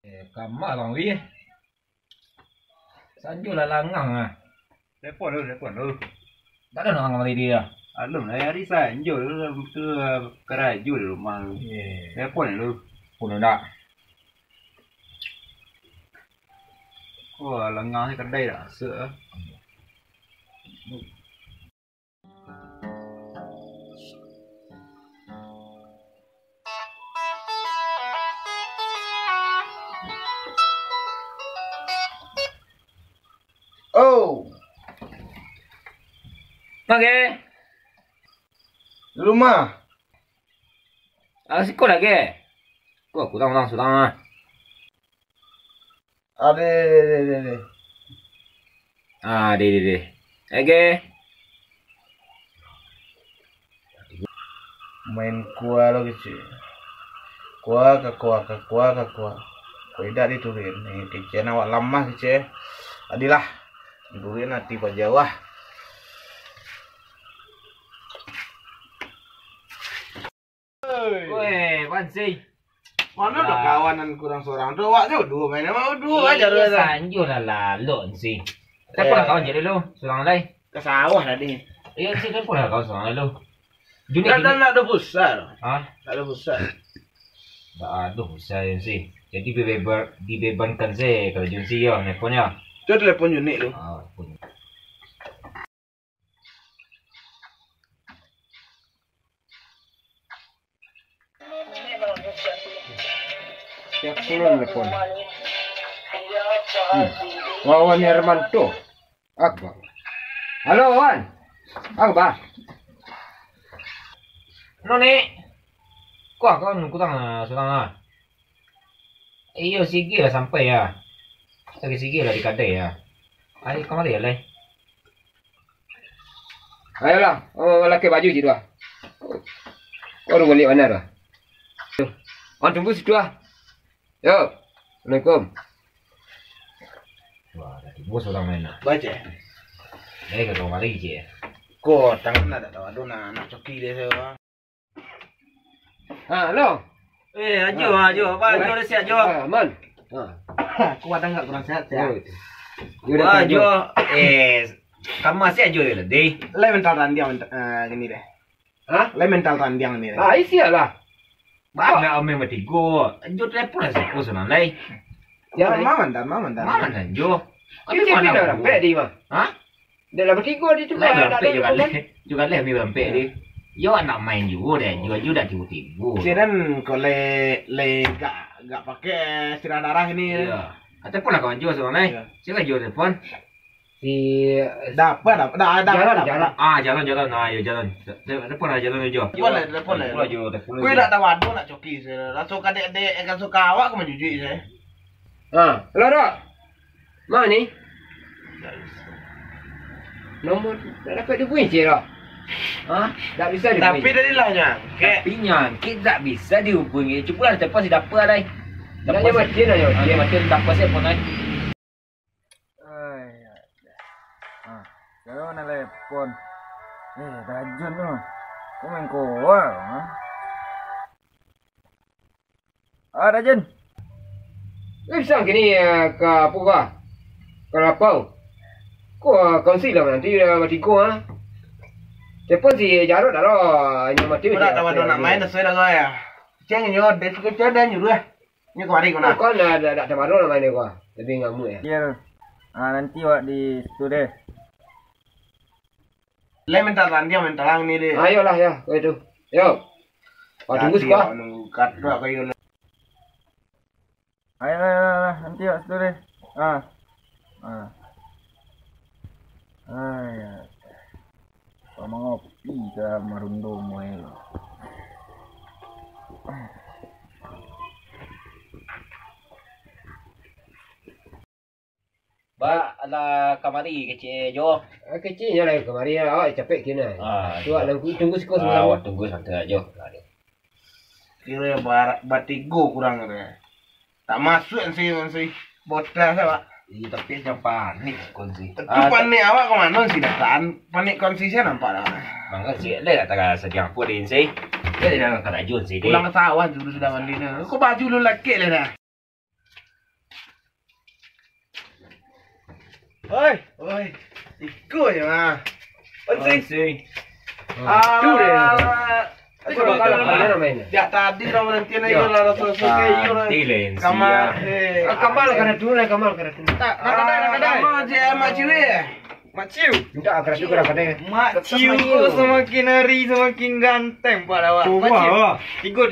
Kamak bang Wi. Sanju lah langang ah. Telepon lu. Tak ada orang mari dia. Alum lah hari Sanju tu keraju di rumah. Telepon lu. Pun dah. Oh, lengang ni kedai dah. Sek. Oh, Okey. di rumah. Siko lagi. Kau aku tang sudah ah. Ada. De. Okey. Main kuah lo kecil. Kuah. Kau dah diturin. Nih kecil awak lama kecil. Adilah. Diturin nanti pada jawah. Weh, Pansi. Mana ada kawanan kurang seorang tu? Awak tu dua main sama dua aja Iya, tu. Sanju lah lalu sih. Tapi pun kawan jadi lu, seorang lain. Ke sawah tadi. Iya sih kan pun kawan seorang lain lu. Juni Kan tak ada pusat. ah, Tak ada pusat. tak ada saya sih. Jadi dibebankan saya kalau Junsi ya, teleponnya. Tu telefon unik tu. Ah, pun. Siap puluh telefon. Wawan Hermanto. Akbar. Halo Wan. Akbar. Noni. Kau nunggu tang seorang ah. Iyo sige lah sampai ya. Sige lah di kedai ya. Ai kau mari lah. Ayolah, laki baju situ ah. Kau balik mana dah? On tunggu situ ah. Yo. Assalamualaikum. Wah, dah tiba seorang main lah. Baca. Kau mari je. Kau tangan ada tahu nak coki dia saya. Halo. Ajo. Apa dah siap jo. Man. Kau ada enggak kurang sehat ya? Wah, Jo. Kamu masih ajo lah deh. Lai mental randiang gini deh. Hah? Lai mental randiang ni deh. Isi lah. Mana ame mati go. Jo telepon lah sih sana lai. Ya, mama dan. Mana kan jo? Ini dia dah rampek di mah. Hah? Dia dah bertiga di tu. Rampek juga leh mi rampek di. Yo anak main juga deh. Juga tiba-tiba. Siran kau le gak pakai sirah darah ini. Iya. Telepon lah kawan jo sana lai. Siapa jo telepon? Si dapat. Jalan. Jalan. Ayo jalan. Telepon lah jalan jo. Telepon lah. Kau nak tahu ada nak coki saya. Langsung kadek-kadek akan suka awak kau menjujuk saya. Halo dok. Mana ni? Nombor tak dapat dihubungi dah. Tak bisa dihubungi. Tapi tadi lahnya. Tapi nyangkit tak bisa dihubungi. Cuba lah telepon si dapat lah. Dia mati dah yo. Dia mati dapat saya pun lah. Kalau nak telepon. Rajin tu. Kau main koa. Rajin. Bisa gini ke apa kah? Kelapau. Kau kongsi lah nanti mati kau ah. Telepon si Jarod dah lah. Yang mati. Kau tak tahu nak main dah saya dah ya. Ceng nyo, dia suka cerdas nyuruh. Ni kau mari kau nak. Kau dah terbaru lah main kau. Lebih ngamuk ya. Ya. Nanti awak di situ deh. Lai mental randiang mental ni deh. Ayolah ya, kau itu. Yo. Kau tunggu sekolah. Nunggu kadra kau yo. Ayo, nanti awak situ deh. Kau mau ngopi ke Marundo Moel. Ba ala kamari kecil jo. Kecilnya lah kemari awak capek kena. Tu awak tunggu sekolah semua. Awak tunggu santai jo. Kira batigo kurang ada. Tak masuk sih botol saya pak. Iya tapi jangan panik konsi. Itu panik awak ke mana sih datang? Panik konsi saya nampak dah. Mangga sih, leh tak ada sejak purin sih. Dia tidak akan rajun sih. Pulang ke sawah dulu sudah mandi nih. Kau baju lu laki lah dah. Oi, oi. Ikut je mah. Sing. Tu dia. Aku dah kalah mana main. Ya tadi orang nanti na iyo la so kayo na. Dilen Kamal. Kamal kena tu lah, Kamal kena tu. Tak, nakadai. Kamal je mak ciwi. Mak ciu. Minta kena tu kena kena. Mak ciu semakin hari semakin ganteng pada awak. Coba. Tigo.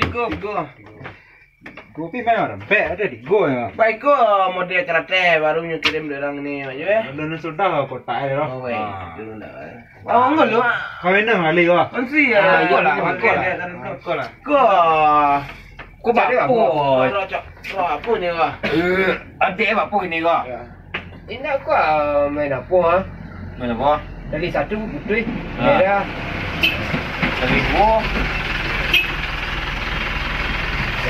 Kopi main orang. Baik ada tigo ya. Baik ko model karate barunya kirim orang ni aja. Dan sudah kotak dia loh. Oh, enggak lu. Kau ini kali kau. Ansi ya. Kau lah. Kau bapu. Bapu ni kau. Adik bapu ni kau. Ini kau main apa? Mana apa? Dari satu putri. Ada. Dari dua.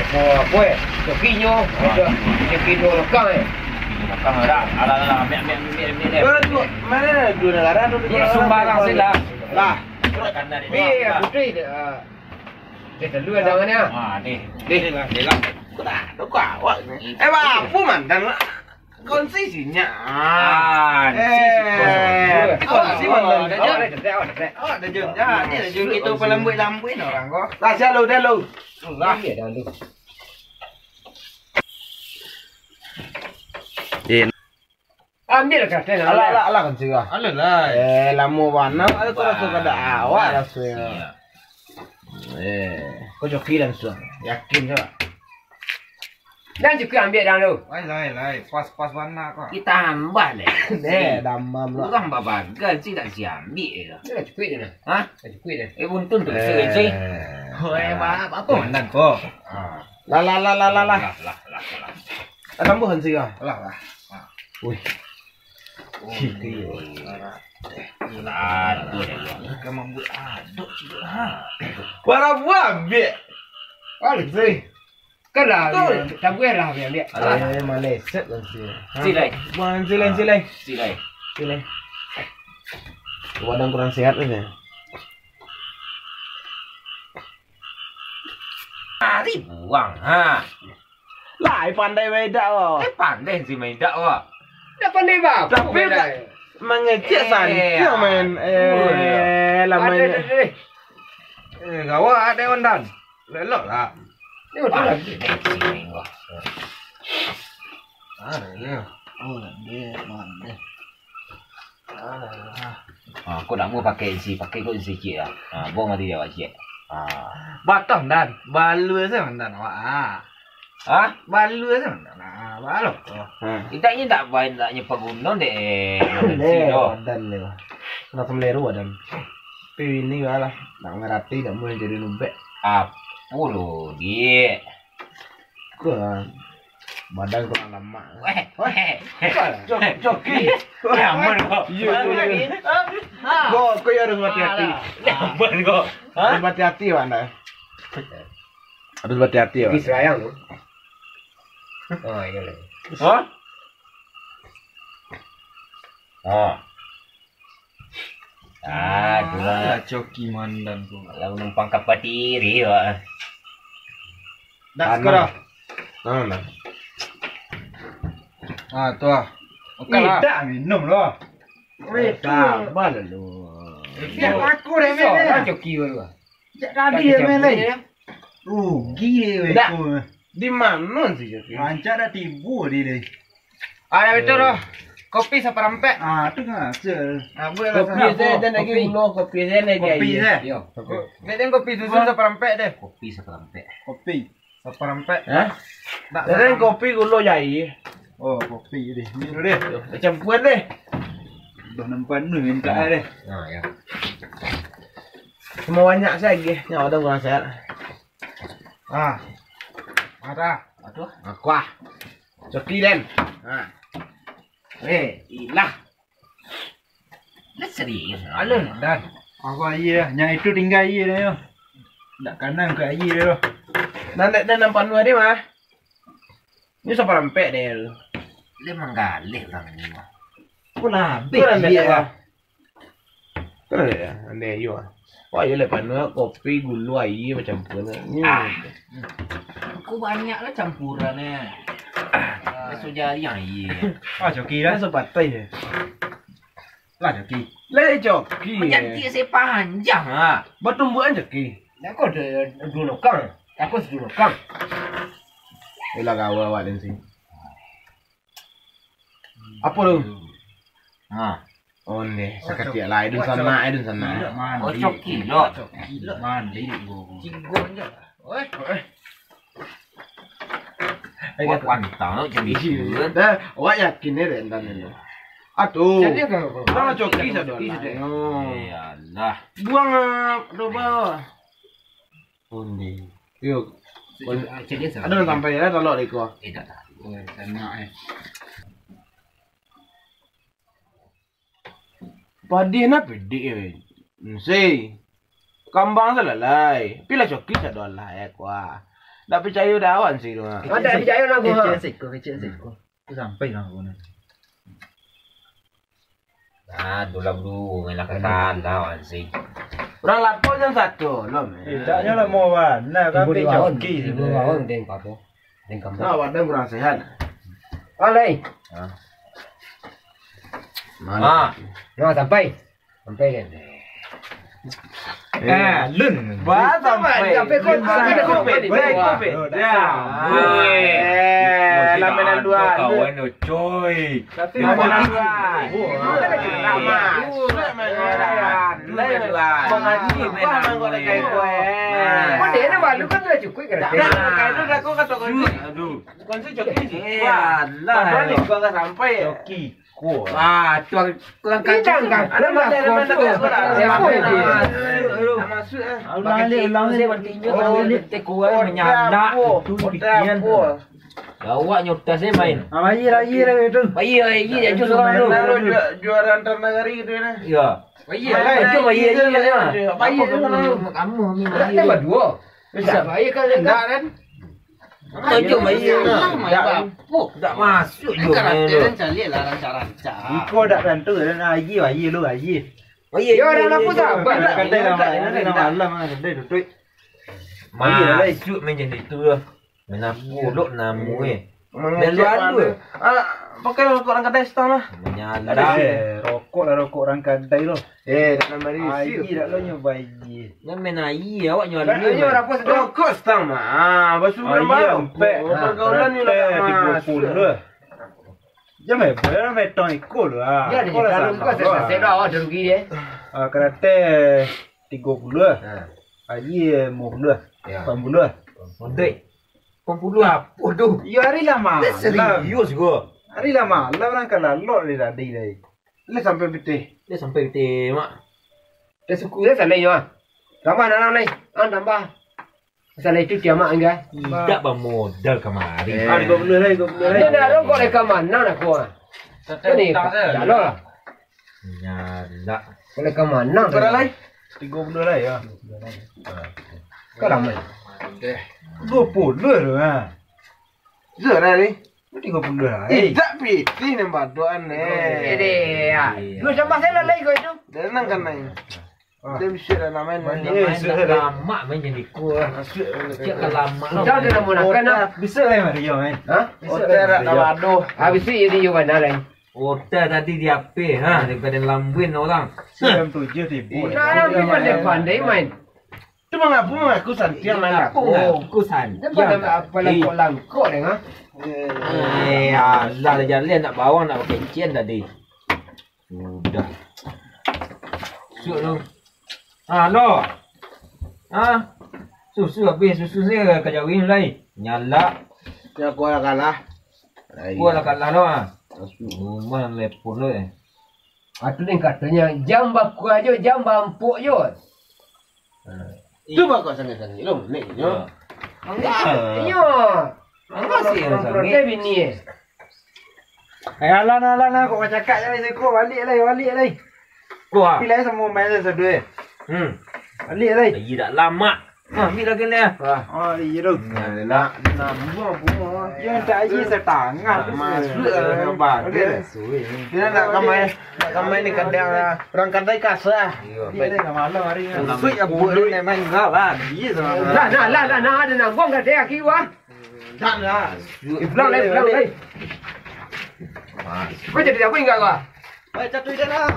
Apa? Jokinya. Ada. Jokinya lekang Lekang ada. Ala ambil dia. Mana dua negara tu? Sumbarang sila. Lah. Putri dia. Dia terluar tangannya. Ni. Lah. Kau awak ni. Bapu mandan lah. Konsisinya. Konsisi mandan. Awak dah jom. Dia dah jom kita pelambut-lambut orang kau. Lah dah lu. Lah. Ambil kata nak. Alah kan sih. Alah. Lama warna ada kau rasa kada awak rasanya. Kau joki langsung. Yakin tak? Dan juga ambil dah lu. Lai. Pas warna kau. Kita hamba le. Damam lah. Bukan babagan sih tak siambil lah. Dia cukup dia. Ha? Cukup dia. Buntun tu sih. Apa mandan kau? Lah. Tambahan sih kau. Lah. Wih. Aduh. Kamu buat aduk juga ha. Para buat ambil. Alih. Kalau tak boleh lah ambil. Malaysia kan sih. Silai. Buang silai. Badan kurang sehat ni. Hari buang ha. Lai pandai bedak kau. Pandai sih main dak wah. Dah pandai bab. Tapi mengecek santai main. Lama ni. Gawat ada ondan. Lelok lah. Dia betul lah. Ada. Oh, dia mana? Kau nak mau pakai kau sikit lah. Buang mati dia wajib. Batang dan balu saya mandan awak. Balu saya mandan. Balu. Kita ni tak baik nak nyepa gunung dek. Dan le. Nak semeleru dan. Tapi ini lah. Nak ngerati tak boleh jadi lubek. Apa lo dia? Kau badan kau lama. Joki. Aman kau. Kau ya harus hati-hati. Aman kau. Harus hati-hati anda. Harus hati-hati. Pergi serayang tu. Oh, iya lah. Aduh. Joki mandan kau. Lalu numpang kapal tiri wah. Dah sekarang. Nah. Tu ah. Okey lah. Tak minum lah. Sabar lu. Aku dah Seorang joki baru lah. Tadi dia main lagi. Rugi dia. Di mana sih joki? Mancak dah tibu dia. Ada betul lah. Kopi seperempat. Tu kan. Kopi saya dan lagi ulo kopi saya lagi. Kopi saya. Yo. Dia kopi susu seperempat deh. Kopi seperempat. Kopi seperempat. Ha? Dan kopi gula jai. Oh, kopi deh. Minum deh. Campuran deh. Dah nampak ni minta deh. Ya. Semua banyak saja. Yang ada kurang sehat. Ada. Aduh. Kuah. Joki dan. Ilah. Nak serius. Alun dan. Apa iya? Yang itu tinggal iya dah yo. Tak kanan ke iya dah. Dan nampak nu dia mah. Ni seperempat deh. Dia menggalih orang ni mah. Pula habis dia. Kan dia. Ande yo. Wah, ya lepas nu kopi gula air macam apa ni. Aku banyak lah campuran ni. Sudah yang iya. Joki dah sepatai je. Lah joki. Le joki. Menjadi saya panjang ah. Bertumbuhan joki. Dah kau dua nokang. Aku sedua nokang. Ila gawa awak dan sini. Apa lu? Ha. Oh ni, sakit lah. Idun sana. Oh coki lo. Mandi gua. Cigon je. Oi. Buat pantang jadi cigon. Dah, awak yakin ni rentan ni. Aduh. Jadi kau. Orang joki saja. Iyalah. Buang doba. Undi. Yuk. Jadi Ada yang sampai ya kalau deko. Tak tak. Oh, enak Padi na pedi. Si. Kambang selalai. Pila joki saja lah ya kuah. Tak percaya dah awan sih tu. Ada percaya nak gua. kecil seko. Tu sampai lah gua. Ah, dulu ngelakkan lawan sih. Orang lapor jam 1 loh. Taknya lah mau wan. Nah, kan joki. Ibu awak deng papo. Deng kamu. Nah, wadah kurang sehat. Alai. Mana? Nah sampai. Sampai kan. Lun. Ba sampai. Sampai kau Covid. Ya. Lamenan dua. Kawan tu coy. Tapi lamenan dua. Lama. Mengaji bukan kau dah kayak kau. Kau dia nak balu kan dah cukup kan. Kayak tu dah kau kata kau. Aduh. Kau sih joki sih. Padahal ni kau tak sampai. Joki. Ko. Ah, tuang kurang Kacang kan. Ada mana masuk ah. Ulang saya bertinju kalau ni tekuan menyalak tu pikiran. Awak nyotas saya main. Bayi lah itu. Bayi dia jus orang tu. Juara antar negara gitu ya. Ya. Bayi. Itu bayi aja. Bayi kamu ni bayi. Ada dua. Bisa bayi kan enggak kan? Tunjuk bayi. Tak masuk juga. Cari lah ranca-ranca. Iko dak bantu dan bayi lu bayi. Bayi. Ya orang apa sabar. Kadai nama malam kadai tu. Bayi lah shoot main jadi tu lah. Menapu lok namu Meluan tu. Pakai rokok orang kedai setang lah. Menyala. Rokok orang kadai lu. Tak nak beri. Bayi dak lu bayi. Yang main air awak nyual Ini orang apa sedang? Rokok setang mah. Basuh berapa? Pergaulan ni lah. 30. Jangan boleh metong ikut lu ah. Ya, dia kalau kau saya dah awak rugi dia. Karate 30. Bayi 50. 80. Ondek. Pembulu apa tu? Ya hari lama. Serius gua. Hari lama. Lah orang kalau lot dia dah dai. Ni sampai putih. Dia sampai putih mak. Dia suku dia salai yo. Tambah nanam ni. Tambah. Salai itu kiamat enggak? Tidak bermodal kemari. 30 lah. Dia dah rokok dekat mana nak kau? Ini jalan. Nyala. Boleh ke mana? Berapa lagi? 30 lah ya. Kau ramai. 20 lah. Zat dah ni. 30 lah. Tak piti ni baduan ni. Ini ya. Lu sama saya lagi kau itu. Dia nang kan ni. Dia bisa dah namain. Lama main jadi kuah. Cik lama. Dah dia nak nak. Bisa lah Mario kan. Ha? Otak nak badu. Habis ini you mana lain? Otak tadi dia apa? Ha, daripada lambuin orang. 97,000. Nah, pandai main. Cuma mengaku santiang main aku. Kusan. Daripada apa langkok deh, ha? Allah dah jalan nak bawang nak pakai cian tadi. Sudah. Suk tu. Lo. Susu habis susu saya kejauhin lain. Nyala. Ya gua lah kalah. Gua lah kalah lo ah. Rumah lepon lo Atu ni katanya jam baku aja jam bampuk je. Tu bakal sangat-sangat lo ni yo. Yo. Masih yang sangat. Protes bini. Alah kau cakap je saya kau balik lah. Gua. Pilih semua main sedua. Balik lah. Lagi dah lama. Ambil lagi ni. Oh, iya tu. Nak buang. Yang tak aje setengah. Masuk bang. Dia nak kamai ni kadang orang kadai kasar. Dia dah malam hari ni. Sui abu ni main enggak lah. Dia sama. Nah, ada nak buang kat dia aki wah. Tak lah. Pulang lagi. Kau jadi apa enggak kau? Catuy dah lah.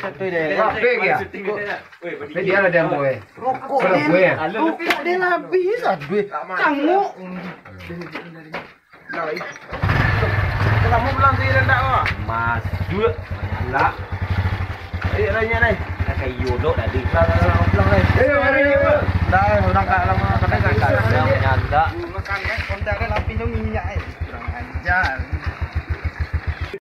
Catuy dah. Apa dia? Dia ada demo Rokok Kalau dia. gue ya? Rokok dia lah habis ah duit. Canguk. Kalau mau pulang saya dah tak ah. Mas juga nyala. Ayo nanya ni. Kayak yodok tadi. Pulang ni.